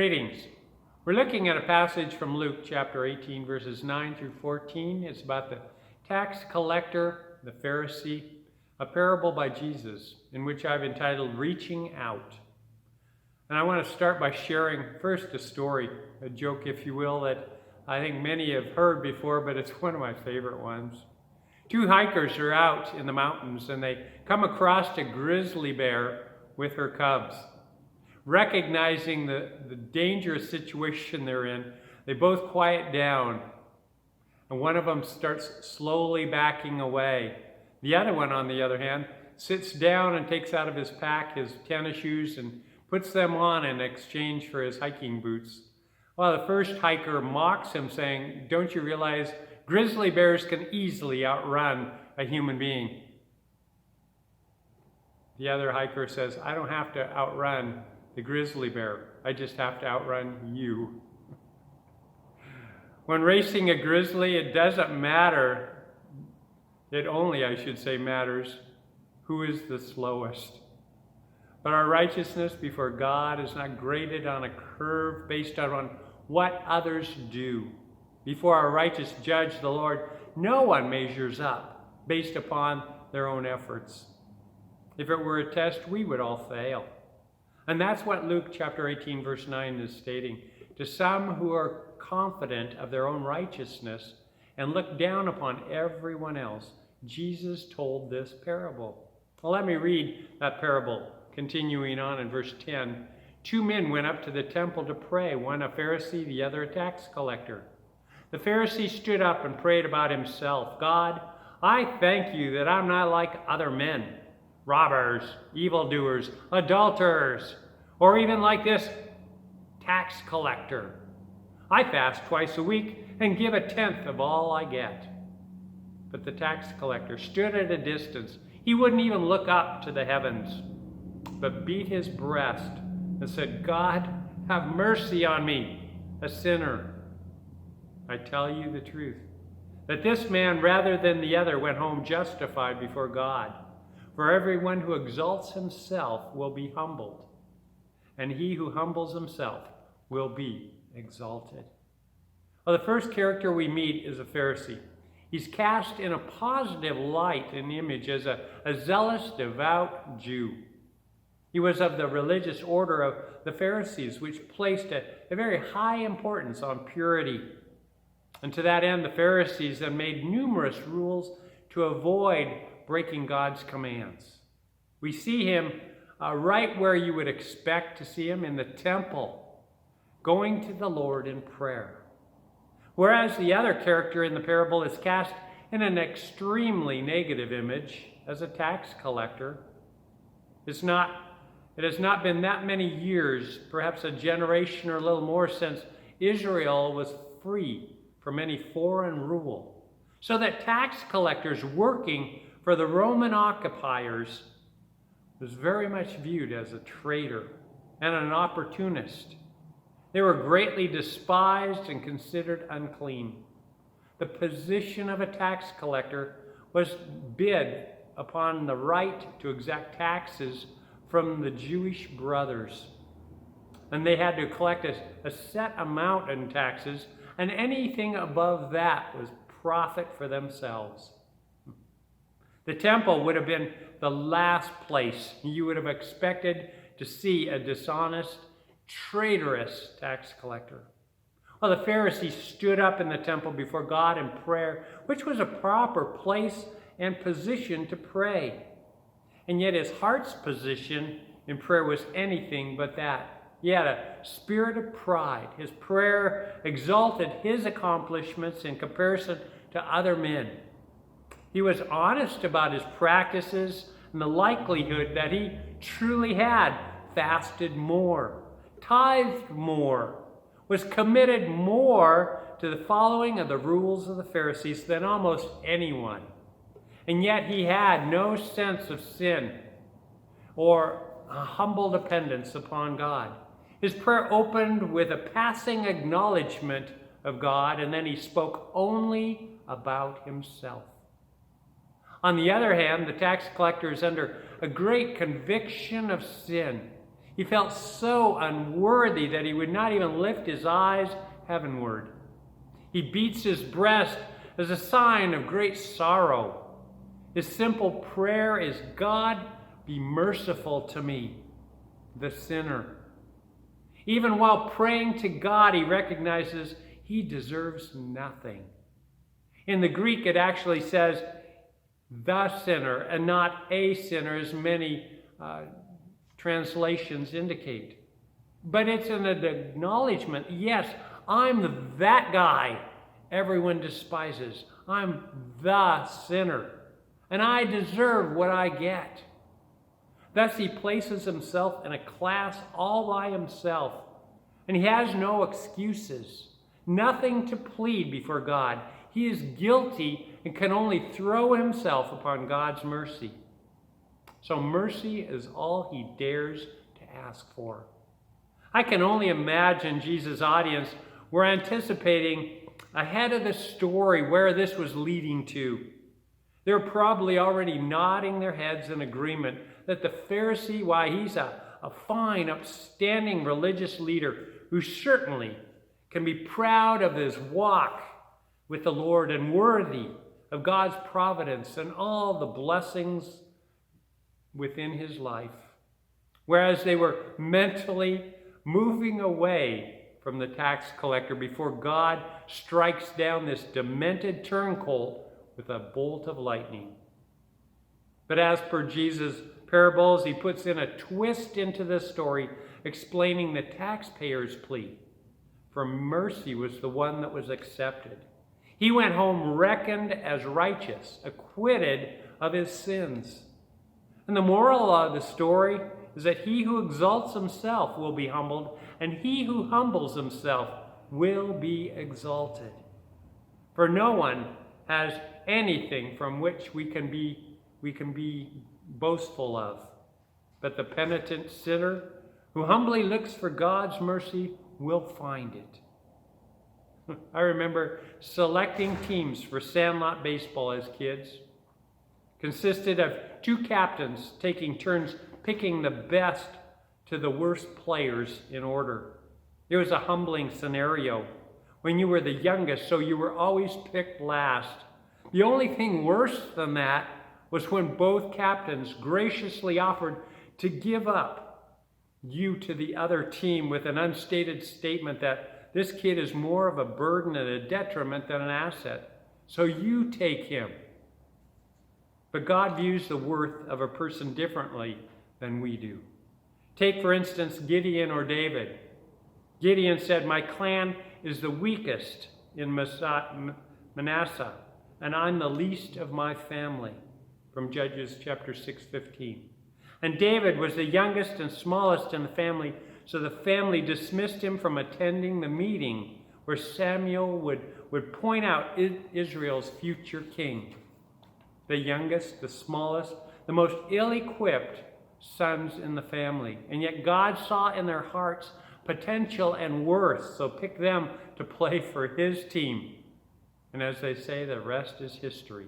Greetings. We're looking at a passage from Luke chapter 18, verses 9 through 14. It's about the tax collector, the Pharisee, a parable by Jesus, in which I've entitled Reaching Out. And I want to start by sharing first a story, a joke, if you will, that I think many have heard before, but it's one of my favorite ones. Two hikers are out in the mountains, and they come across a grizzly bear with her cubs. Recognizing the dangerous situation they're in, they both quiet down, and one of them starts slowly backing away. The other one, on the other hand, sits down and takes out of his pack his tennis shoes and puts them on in exchange for his hiking boots. Well, the first hiker mocks him, saying, "Don't you realize grizzly bears can easily outrun a human being?" The other hiker says, "I don't have to outrun the grizzly bear. I just have to outrun you." When racing a grizzly, it doesn't matter. It only, I should say, matters who is the slowest. But our righteousness before God is not graded on a curve based on what others do. Before our righteous judge, the Lord, no one measures up based upon their own efforts. If it were a test, we would all fail. And that's what Luke chapter 18, verse 9 is stating. To some who are confident of their own righteousness and look down upon everyone else, Jesus told this parable. Well, let me read that parable, continuing on in verse 10. Two men went up to the temple to pray, one a Pharisee, the other a tax collector. The Pharisee stood up and prayed about himself. "God, I thank you that I'm not like other men, robbers, evildoers, adulterers, or even like this tax collector. I fast twice a week and give 1/10 of all I get." But the tax collector stood at a distance. He wouldn't even look up to the heavens, but beat his breast and said, "God, have mercy on me, a sinner." I tell you the truth, that this man, rather than the other, went home justified before God. For everyone who exalts himself will be humbled, and he who humbles himself will be exalted. Well, the first character we meet is a Pharisee. He's cast in a positive light and image as a zealous, devout Jew. He was of the religious order of the Pharisees, which placed a very high importance on purity. And to that end, the Pharisees had made numerous rules to avoid breaking God's commands. We see him right where you would expect to see him, in the temple, going to the Lord in prayer. Whereas the other character in the parable is cast in an extremely negative image as a tax collector. It has not been that many years, perhaps a generation or a little more, since Israel was free from any foreign rule, so that tax collectors working for the Roman occupiers was very much viewed as a traitor and an opportunist. They were greatly despised and considered unclean. The position of a tax collector was bid upon the right to exact taxes from the Jewish brothers. And they had to collect a set amount in taxes, and anything above that was profit for themselves. The temple would have been the last place you would have expected to see a dishonest, traitorous tax collector. Well, the Pharisee stood up in the temple before God in prayer, which was a proper place and position to pray. And yet his heart's position in prayer was anything but that. He had a spirit of pride. His prayer exalted his accomplishments in comparison to other men. He was honest about his practices and the likelihood that he truly had fasted more, tithed more, was committed more to the following of the rules of the Pharisees than almost anyone. And yet he had no sense of sin or a humble dependence upon God. His prayer opened with a passing acknowledgement of God, and then he spoke only about himself. On the other hand, the tax collector is under a great conviction of sin. He felt so unworthy that he would not even lift his eyes heavenward. He beats his breast as a sign of great sorrow. His simple prayer is, God, be merciful to me, the sinner. Even while praying to God, he recognizes he deserves nothing. In the Greek, it actually says the sinner and not a sinner, as many translations indicate. But it's an acknowledgement, yes, I'm that guy everyone despises. I'm the sinner, and I deserve what I get. Thus, he places himself in a class all by himself, and he has no excuses, nothing to plead before God. He is guilty and can only throw himself upon God's mercy. So mercy is all he dares to ask for. I can only imagine Jesus' audience were anticipating ahead of the story where this was leading to. They're probably already nodding their heads in agreement that the Pharisee, why, he's a fine, upstanding religious leader who certainly can be proud of his walk with the Lord and worthy of God's providence and all the blessings within his life. Whereas they were mentally moving away from the tax collector before God strikes down this demented turncoat with a bolt of lightning. But as per Jesus' parables, he puts in a twist into the story, explaining the taxpayer's plea. For mercy was the one that was accepted. He went home reckoned as righteous, acquitted of his sins. And the moral of the story is that he who exalts himself will be humbled, and he who humbles himself will be exalted. For no one has anything from which we can be boastful of, but the penitent sinner who humbly looks for God's mercy will find it. I remember selecting teams for Sandlot baseball as kids. Consisted of two captains taking turns picking the best to the worst players in order. It was a humbling scenario when you were the youngest, so you were always picked last. The only thing worse than that was when both captains graciously offered to give up you to the other team with an unstated statement that this kid is more of a burden and a detriment than an asset, so you take him. But God views the worth of a person differently than we do. Take, for instance, Gideon or David. Gideon said, my clan is the weakest in Manasseh, and I'm the least of my family, from Judges chapter 6:15. And David was the youngest and smallest in the family, so the family dismissed him from attending the meeting where Samuel would point out Israel's future king. The youngest, the smallest, the most ill-equipped sons in the family. And yet God saw in their hearts potential and worth, so picked them to play for his team. And as they say, the rest is history.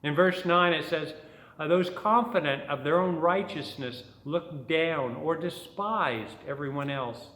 In verse 9 it says, those confident of their own righteousness looked down or despised everyone else.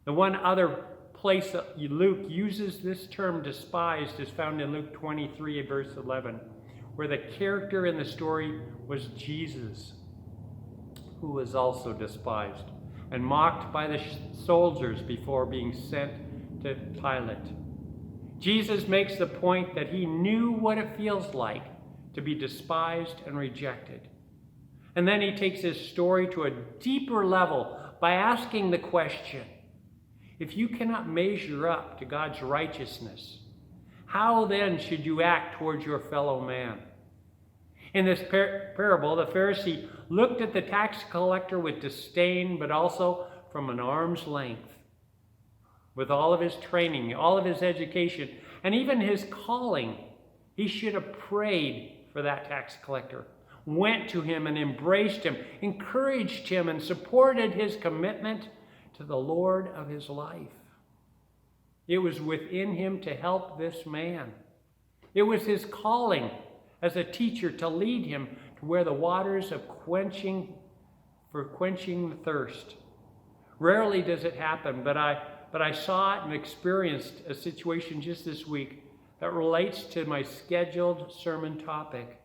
The one other place that Luke uses this term despised is found in Luke 23, verse 11, where the character in the story was Jesus, who was also despised and mocked by the soldiers before being sent to Pilate. Jesus makes the point that he knew what it feels like to be despised and rejected. And then he takes his story to a deeper level by asking the question, if you cannot measure up to God's righteousness, how then should you act towards your fellow man? In this parable, the Pharisee looked at the tax collector with disdain, but also from an arm's length. With all of his training, all of his education, and even his calling, he should have prayed for that tax collector, went to him and embraced him, encouraged him, and supported his commitment to the Lord of his life. It was within him to help this man. It was his calling as a teacher to lead him to where the waters of quenching for quenching the thirst. Rarely does it happen, but I saw it and experienced a situation just this week that relates to my scheduled sermon topic.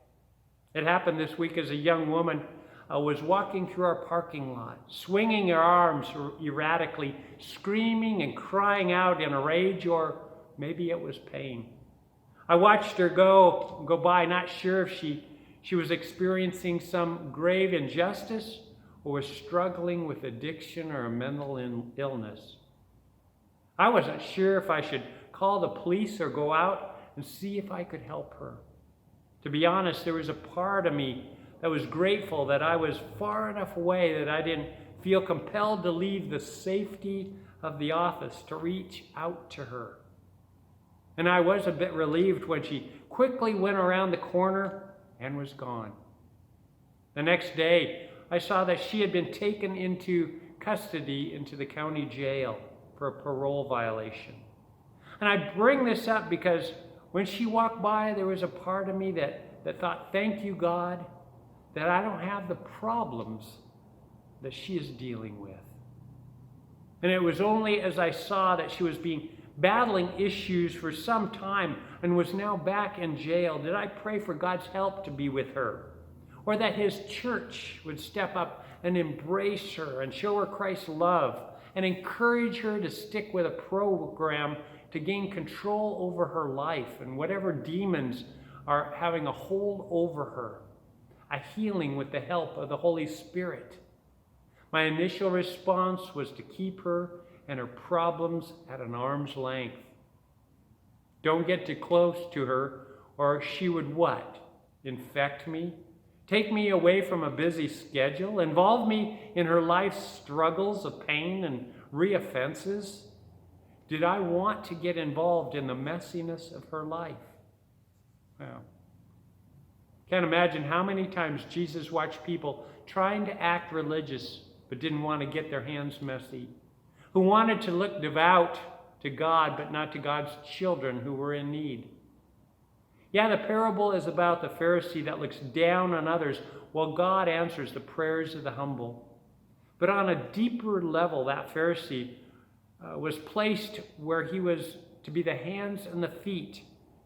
It happened this week as a young woman was walking through our parking lot, swinging her arms erratically, screaming and crying out in a rage, or maybe it was pain. I watched her go by, not sure if she was experiencing some grave injustice or was struggling with addiction or a mental illness. I wasn't sure if I should call the police or go out and see if I could help her. To be honest, there was a part of me that was grateful that I was far enough away that I didn't feel compelled to leave the safety of the office to reach out to her. And I was a bit relieved when she quickly went around the corner and was gone. The next day, I saw that she had been taken into custody into the county jail for a parole violation. And I bring this up because when she walked by, there was a part of me that thought, thank you, God, that I don't have the problems that she is dealing with. And it was only as I saw that she was battling issues for some time and was now back in jail did I pray for God's help to be with her, or that his church would step up and embrace her and show her Christ's love and encourage her to stick with a program to gain control over her life and whatever demons are having a hold over her, a healing with the help of the Holy Spirit. My initial response was to keep her and her problems at an arm's length. Don't get too close to her, or she would what? Infect me? Take me away from a busy schedule? Involve me in her life's struggles of pain and reoffenses? Did I want to get involved in the messiness of her life? Well, can't imagine how many times Jesus watched people trying to act religious but didn't want to get their hands messy, who wanted to look devout to God but not to God's children who were in need. Yeah, the parable is about the Pharisee that looks down on others while God answers the prayers of the humble. But on a deeper level, that Pharisee was placed where he was to be the hands and the feet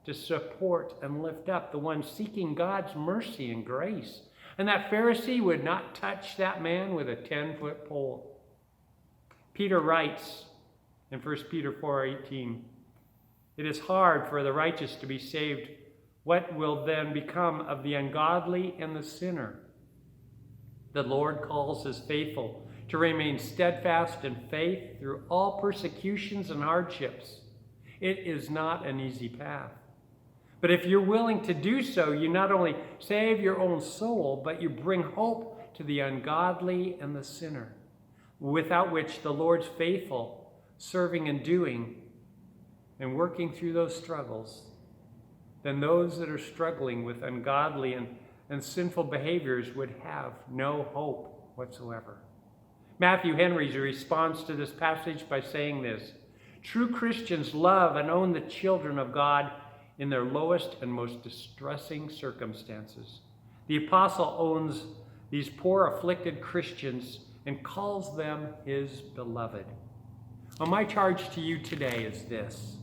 to support and lift up the one seeking God's mercy and grace. And that Pharisee would not touch that man with a 10-foot pole. Peter writes in 1 Peter 4:18, "It is hard for the righteous to be saved. What will then become of the ungodly and the sinner? The Lord calls his faithful to remain steadfast in faith through all persecutions and hardships. It is not an easy path. But if you're willing to do so, you not only save your own soul, but you bring hope to the ungodly and the sinner, without which the Lord's faithful, serving and doing and working through those struggles, then those that are struggling with ungodly and sinful behaviors would have no hope whatsoever." Matthew Henry's responds to this passage by saying this: "True Christians love and own the children of God in their lowest and most distressing circumstances. The apostle owns these poor afflicted Christians and calls them his beloved." Well, my charge to you today is this,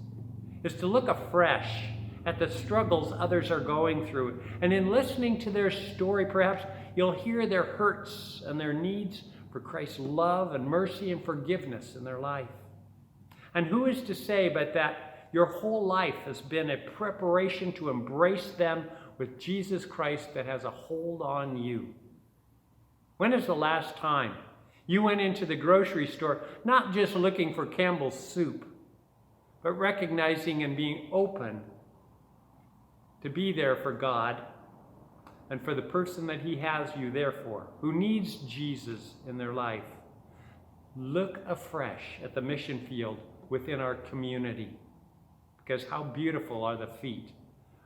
is to look afresh at the struggles others are going through. And in listening to their story, perhaps you'll hear their hurts and their needs for Christ's love and mercy and forgiveness in their life. And who is to say but that your whole life has been a preparation to embrace them with Jesus Christ that has a hold on you? When is the last time you went into the grocery store not just looking for Campbell's soup, but recognizing and being open to be there for God and for the person that he has you there for, who needs Jesus in their life? Look afresh at the mission field within our community, because how beautiful are the feet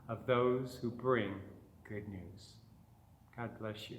of those who bring good news. God bless you.